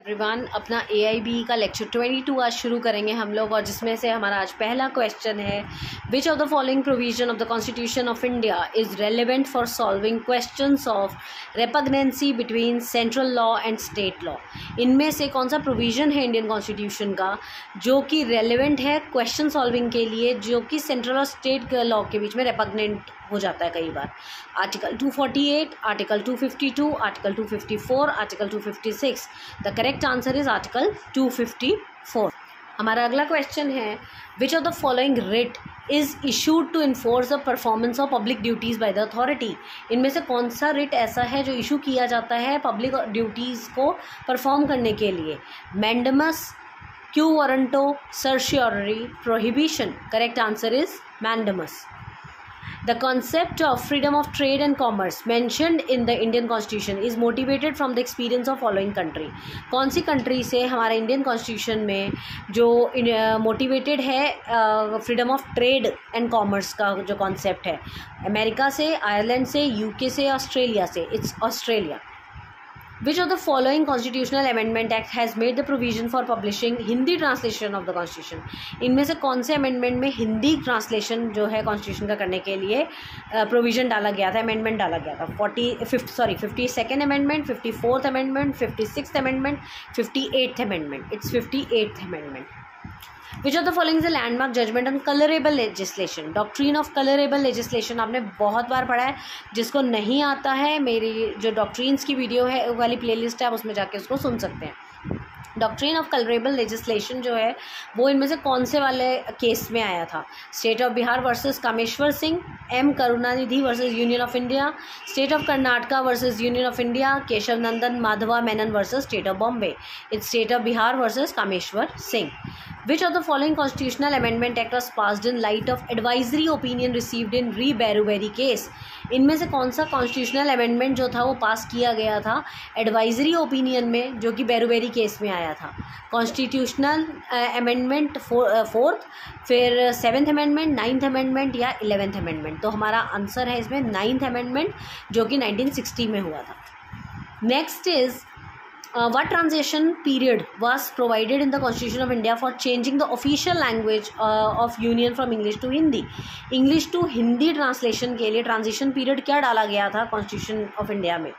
Everyone, अपना AIB का lecture 22 आज शुरू करेंगे हम लोग, और जिसमें से हमारा आज पहला क्वेश्चन है, which of the following provision of the constitution of India is relevant for solving questions of repugnancy between central law and state law. इनमें से कौन सा प्रोविज़न है इंडियन कॉन्स्टिट्यूशन का जो कि रेलिवेंट है क्वेश्चन सॉल्विंग के लिए, जो कि सेंट्रल और स्टेट लॉ के बीच में रेपग्नेंट हो जाता है कई बार। Article 248, article 252, article 254, article 256। The correct answer is article 254। हमारा अगला क्वेश्चन है, which of the following writ is issued to enforce the performance of public duties by the authority. इनमें से कौन सा रिट ऐसा है जो इशू किया जाता है पब्लिक ड्यूटीज़ को परफॉर्म करने के लिए? Mandamus, quo warranto, certiorari, prohibition. Correct answer is mandamus. The concept of freedom of trade and commerce mentioned in the Indian Constitution is motivated from the experience of following country। कौन सी country से हमारा Indian constitution में जो motivated है freedom of trade and commerce का जो concept है? America से, आयरलैंड से, UK से, ऑस्ट्रेलिया से। It's Australia. Which of the following constitutional amendment act has made the provision for publishing Hindi translation of the constitution? इनमें से कौन से अमेंडमेंट में हिंदी ट्रांसलेशन जो है कॉन्स्टिट्यूशन का करने के लिए प्रोविज़न डाला गया था, अमेंडमेंट डाला गया था? 52nd amendment, 54th amendment, 56th amendment, 58th amendment. It's 58th amendment. Which of the following is a landmark judgement on colourable legislation? Doctrine of colourable legislation आपने बहुत बार पढ़ा है। जिसको नहीं आता है, मेरी जो डॉक्ट्रीन्स की वीडियो है वाली प्लेलिस्ट है, आप उसमें जाके उसको सुन सकते हैं। डॉक्ट्रीन ऑफ कलरेबल लेजिस्लेशन जो है वो इनमें से कौन से वाले केस में आया था? State of Bihar versus Kameshwar Singh, M Karunanidhi versus Union of India, state of Karnataka versus Union of India, Keshav Nandan Madhava Menon versus state of Bombay. It's state of Bihar versus Kameshwar Singh. Which of the following constitutional amendment act was passed in light of advisory opinion received in Re Beruberi case? इनमें से कौन सा constitutional amendment जो था वो पास किया गया था एडवाइजरी ओपिनियन में, जो कि बेरूबेरी केस में आया था? कॉन्स्टिट्यूशनल अमेंडमेंट 4th, फिर 7th अमेंडमेंट, 9th अमेंडमेंट या 11th अमेंडमेंट? तो हमारा आंसर है इसमें 9th अमेंडमेंट, जो कि 1960 में हुआ था। Next is what transition period was provided in the Constitution of India for changing the official language of Union from English to Hindi? English to Hindi translation के लिए ट्रांजिशन पीरियड क्या डाला गया था कॉन्स्टिट्यूशन ऑफ इंडिया में?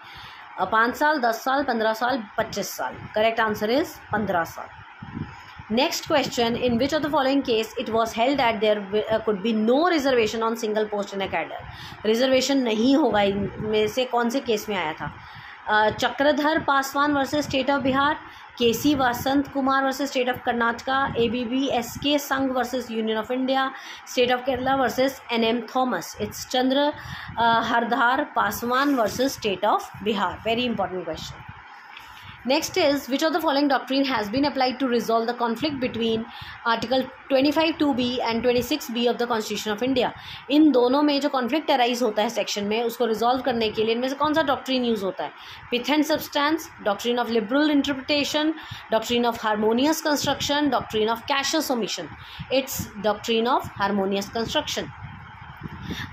5 साल, 10 साल, 15 साल, 25 साल। करेक्ट आंसर इज 15 साल। Next question, in which of the following case it was held that there could be no reservation on single post in a cadre? Reservation नहीं होगा, इनमें से कौन से केस में आया था? Chakradhar Paswan versus state of Bihar, KC Vasant Kumar versus state of Karnataka, ABBSK Sangh versus Union of India, state of Kerala versus NM Thomas. It's Chandra Hardhar Paswan versus state of Bihar. Very important question. Next is, which of the following doctrine has been applied to resolve the conflict between Article 25(2)B and 26(B) of the Constitution of India? इन दोनों में जो conflict arise होता है section में, उसको resolve करने के लिए इनमें से कौन सा डॉक्ट्रीन यूज होता है? Pith and substance, doctrine of liberal interpretation, doctrine of harmonious construction, doctrine of casus omission. It's doctrine of harmonious construction.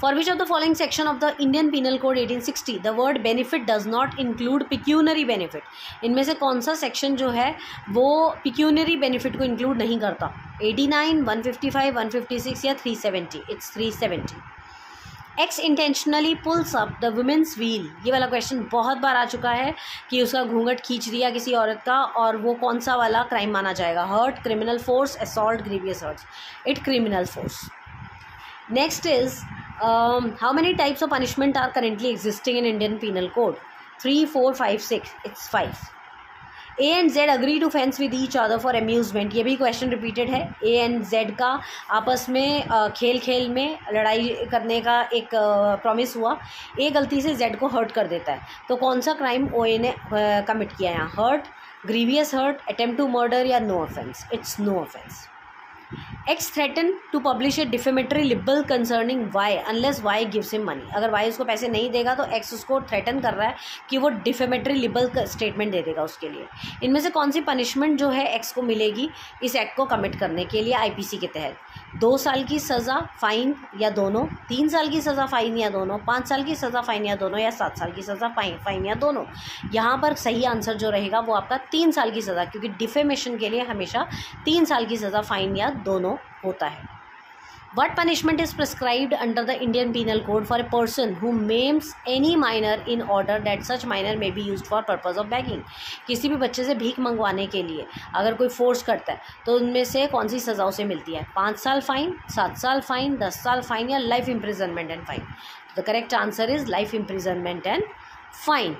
For which of the following section of the Indian Penal Code 1860 the word benefit does not include pecuniary benefit? इनमें से कौन सा section जो है वो pecuniary benefit को include नहीं करता? 89, 155, 156 या 370? It's 370। X intentionally pulls up the women's wheel। ये वाला क्वेश्चन बहुत बार आ चुका है कि उसका घूंघट खींच दिया किसी औरत का, और वो कौन सा वाला क्राइम माना जाएगा? Hurt, criminal force, assault, grievous hurt. It criminal force. Next is, how many types of punishment are currently existing in Indian Penal Code? 3, 4, 5, 6? It's 5. A and Z agree to fence with each other for amusement। ये भी question repeated है। A and Z का आपस में खेल खेल में लड़ाई करने का एक प्रॉमिस हुआ। A गलती से Z को हर्ट कर देता है, तो कौन सा क्राइम OA ने कमिट किया यहाँ? Hurt, grievous hurt, attempt to murder या no offence? It's no offence. X threaten to publish a defamatory libel concerning Y unless Y gives him money. अगर वाई उसको पैसे नहीं देगा तो एक्स उसको थ्रेटन कर रहा है कि वो डिफेमेटरी लिबल स्टेटमेंट दे देगा उसके लिए। इनमें से कौन सी पनिशमेंट जो है एक्स को मिलेगी इस एक्ट को कमिट करने के लिए आईपीसी के तहत? 2 साल की सज़ा, फाइन या दोनों, 3 साल की सज़ा, फाइन या दोनों, 5 साल की सज़ा, फाइन या दोनों, या 7 साल की सज़ा, फाइन या दोनों। यहाँ पर सही आंसर जो रहेगा वो आपका 3 साल की सज़ा, क्योंकि डिफेमेशन के लिए हमेशा 3 साल की सज़ा, फाइन या दोनों होता है। What punishment is prescribed under the Indian Penal Code for a person who maims any minor in order that such minor may be used for purpose of begging? किसी भी बच्चे से भीख मंगवाने के लिए अगर कोई फोर्स करता है तो उनमें से कौन सी सज़ा उसे मिलती है? 5 साल फाइन, 7 साल फाइन, 10 साल फाइन या life imprisonment and fine? The correct answer is life imprisonment and fine.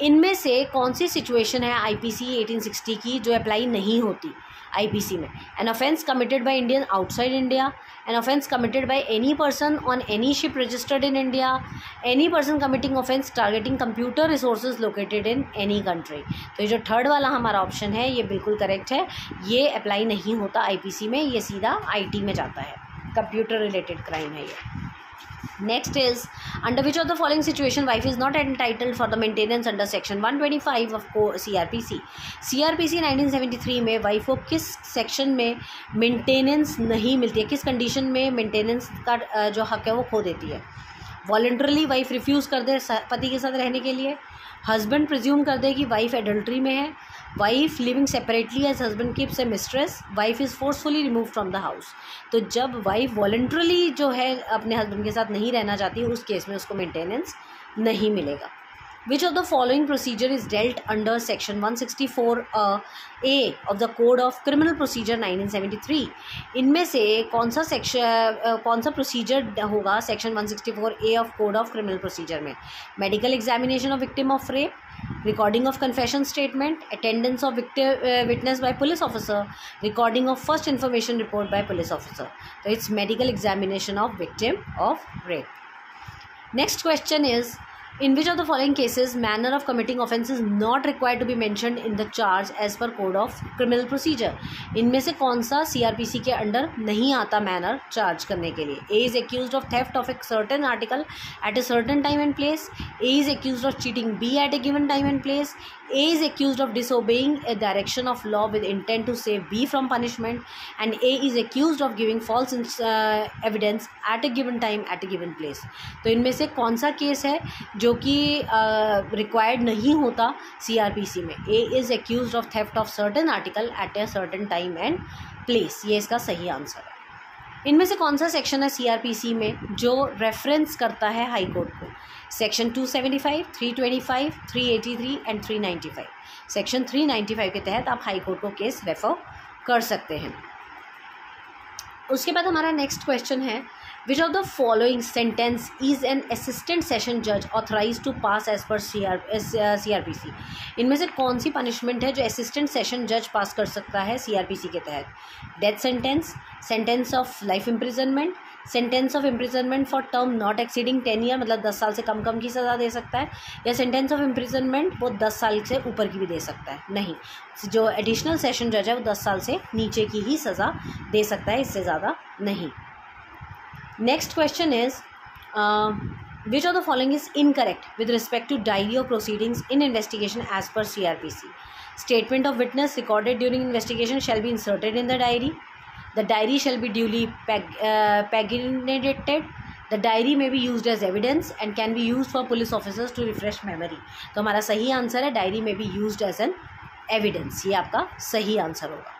इनमें से कौन सी सिचुएशन है आईपीसी 1860 की जो अप्लाई नहीं होती आईपीसी में? An offence committed by Indian outside India, an offence committed by any person on any ship registered in India, any person committing offence targeting computer resources located in any country. तो ये जो third वाला हमारा option है ये बिल्कुल correct है, ये अप्लाई नहीं होता आईपीसी में, ये सीधा आईटी में जाता है, कंप्यूटर रिलेटेड क्राइम है ये। Next is, under which of the following situation wife is not entitled for the maintenance under section 125 of CRPC? CRPC 1973 में वाइफ को किस सेक्शन में मेंटेनेंस नहीं मिलती है, किस कंडीशन में मेंटेनेंस का जो हक है वो खो देती है? वॉलंटरली वाइफ रिफ्यूज़ कर दे पति के साथ रहने के लिए, हस्बैंड प्रिज्यूम कर दे कि वाइफ एडल्ट्री में है, wife living separately as husband keeps a mistress, wife is forcefully remove from the house. तो जब वाइफ वॉलंटरली जो है अपने हस्बैंड के साथ नहीं रहना चाहती उस केस में उसको मेंटेनेंस नहीं मिलेगा। Which of the following procedure is dealt under section 164A of the Code of Criminal Procedure 1973? इनमें से कौन सा प्रोसीजर होगा section 164A of Code of Criminal Procedure में? Medical examination of victim of rape, recording of confession statement, attendance of witness by police officer, recording of first information report by police officer. So it's medical examination of victim of rape. Next question is, in which of the following cases manner of committing offence is not required to be mentioned in the charge as per Code of Criminal Procedure? इनमें से कौन सा CRPC के under नहीं आता manner charge करने के लिए? A is accused of theft of a certain article at a certain time and place, A is accused of cheating B at a given time and place, A is accused of disobeying a direction of law with intent to save B from punishment, and A is accused of giving false evidence at a given time at a given place. तो इनमें से कौन सा case है जो कि required नहीं होता CRPC में? A is accused of theft of certain article at a certain time and place, ये इसका सही आंसर है। इनमें से कौन सा सेक्शन है CRPC में जो रेफरेंस करता है हाई कोर्ट को? Section 275, 325, 383 and 395। सेक्शन 395 के तहत आप हाई कोर्ट को केस रेफर कर सकते हैं। उसके बाद हमारा नेक्स्ट क्वेश्चन है, which of the following sentence is an assistant session जज authorise to pass as per CRPC? इनमें से कौन सी पनिशमेंट है जो असिस्टेंट सेशन जज पास कर सकता है CRPC के तहत? Death sentence, sentence of life imprisonment, sentence of imprisonment for term not exceeding 10 year, मतलब 10 साल से कम की सज़ा दे सकता है, या सेंटेंस ऑफ इम्प्रिजनमेंट वो 10 साल से ऊपर की भी दे सकता है? नहीं, जो एडिशनल सेशन जज है वो 10 साल से नीचे की ही सज़ा दे सकता है, इससे ज़्यादा नहीं। Next question is, which of the following is incorrect with respect to diary of proceedings in investigation as per CRPC? Statement of witness recorded during investigation shall be inserted in the diary. The diary shall be duly paginated. The diary may be used as evidence and can be used for police officers to refresh memory. तो हमारा सही answer है diary may be used as an evidence, ये आपका सही answer होगा।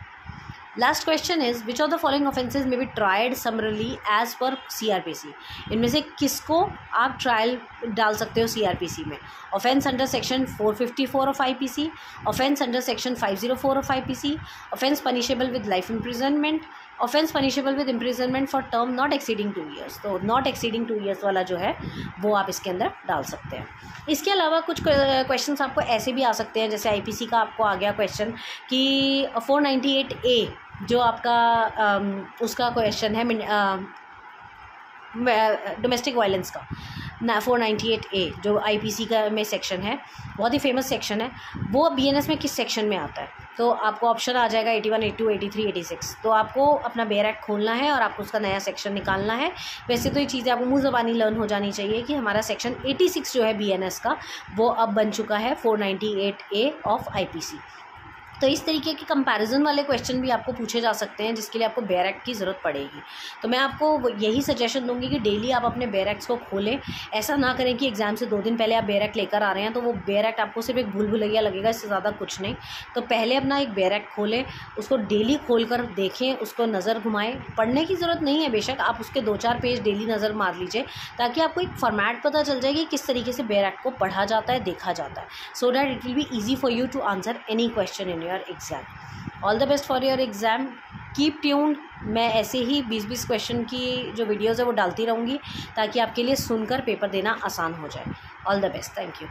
Last question is, which of the following offences may be tried summarily as per CRPC? इनमें से किसको आप ट्रायल डाल सकते हो CRPC में? Offence under section 454 of IPC, offence under section 504 of IPC, offence punishable with life imprisonment, offence punishable with imprisonment for term not exceeding 2 years. तो not exceeding 2 years वाला जो है वो आप इसके अंदर डाल सकते हैं। इसके अलावा कुछ क्वेश्चंस आपको ऐसे भी आ सकते हैं, जैसे IPC का आपको आ गया क्वेश्चन कि 498A जो आपका उसका क्वेश्चन है डोमेस्टिक वायलेंस का, 498A जो IPC का में सेक्शन है, बहुत ही फेमस सेक्शन है, वो BNS में किस सेक्शन में आता है? तो आपको ऑप्शन आ जाएगा 81, 82, 83, 86। तो आपको अपना बेयर एक्ट खोलना है और आपको उसका नया सेक्शन निकालना है। वैसे तो ये चीज़ें आपको मुँह ज़बानी लर्न हो जानी चाहिए कि हमारा सेक्शन 86 जो है BNS का, वो अब बन चुका है 498A ऑफ IPC। तो इस तरीके के कंपैरिजन वाले क्वेश्चन भी आपको पूछे जा सकते हैं, जिसके लिए आपको बेयर एक्ट की ज़रूरत पड़ेगी। तो मैं आपको यही सजेशन दूंगी कि डेली आप अपने बेयर एक्ट्स को खोलें। ऐसा ना करें कि एग्जाम से 2 दिन पहले आप बेयर एक्ट लेकर आ रहे हैं तो वो बेयर एक्ट आपको सिर्फ एक भूल भुलैया लगेगा, इससे ज़्यादा कुछ नहीं। तो पहले अपना एक बेयर एक्ट खोलें, उसको डेली खोल कर देखें, उसको नज़र घुमाएं। पढ़ने की ज़रूरत नहीं है, बेशक आप उसके 2-4 पेज डेली नज़र मार लीजिए, ताकि आपको एक फॉर्मेट पता चल जाए कि किस तरीके से बेयर एक्ट को पढ़ा जाता है, देखा जाता है, so that it will be easy for you to answer any question in your exam. All the best for your exam, keep tuned. मैं ऐसे ही 20-20 क्वेश्चन की जो वीडियोज़ है वो डालती रहूँगी, ताकि आपके लिए सुनकर पेपर देना आसान हो जाए। All the best, thank you.